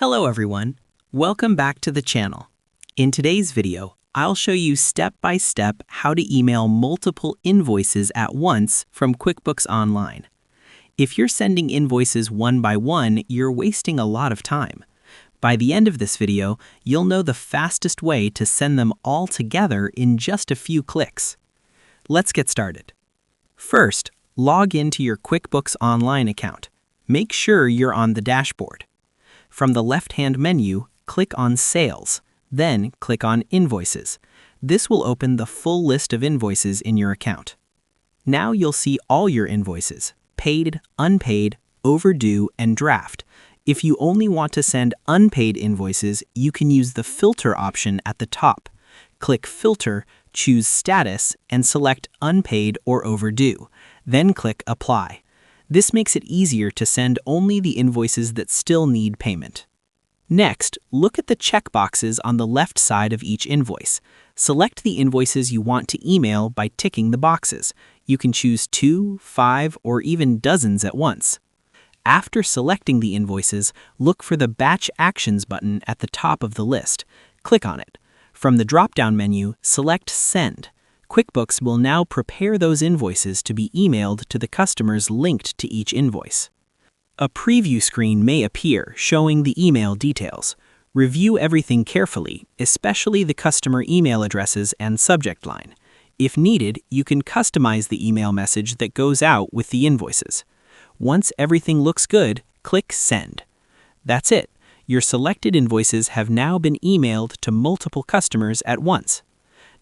Hello everyone, welcome back to the channel. In today's video, I'll show you step-by-step how to email multiple invoices at once from QuickBooks Online. If you're sending invoices one by one, you're wasting a lot of time. By the end of this video, you'll know the fastest way to send them all together in just a few clicks. Let's get started. First, log into your QuickBooks Online account. Make sure you're on the dashboard. From the left-hand menu, click on Sales, then click on Invoices. This will open the full list of invoices in your account. Now you'll see all your invoices: paid, unpaid, overdue, and draft. If you only want to send unpaid invoices, you can use the Filter option at the top. Click Filter, choose Status, and select Unpaid or Overdue. Then click Apply. This makes it easier to send only the invoices that still need payment. Next, look at the checkboxes on the left side of each invoice. Select the invoices you want to email by ticking the boxes. You can choose 2, 5, or even dozens at once. After selecting the invoices, look for the Batch Actions button at the top of the list. Click on it. From the drop-down menu, select Send. QuickBooks will now prepare those invoices to be emailed to the customers linked to each invoice. A preview screen may appear showing the email details. Review everything carefully, especially the customer email addresses and subject line. If needed, you can customize the email message that goes out with the invoices. Once everything looks good, click Send. That's it. Your selected invoices have now been emailed to multiple customers at once.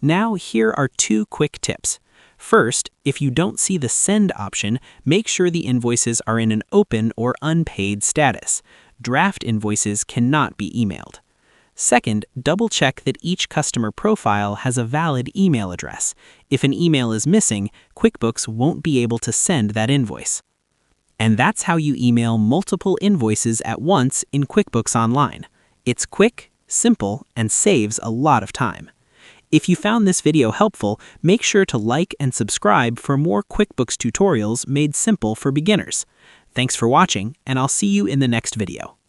Now, here are 2 quick tips. First, if you don't see the Send option, make sure the invoices are in an open or unpaid status. Draft invoices cannot be emailed. Second, double-check that each customer profile has a valid email address. If an email is missing, QuickBooks won't be able to send that invoice. And that's how you email multiple invoices at once in QuickBooks Online. It's quick, simple, and saves a lot of time. If you found this video helpful, make sure to like and subscribe for more QuickBooks tutorials made simple for beginners. Thanks for watching, and I'll see you in the next video.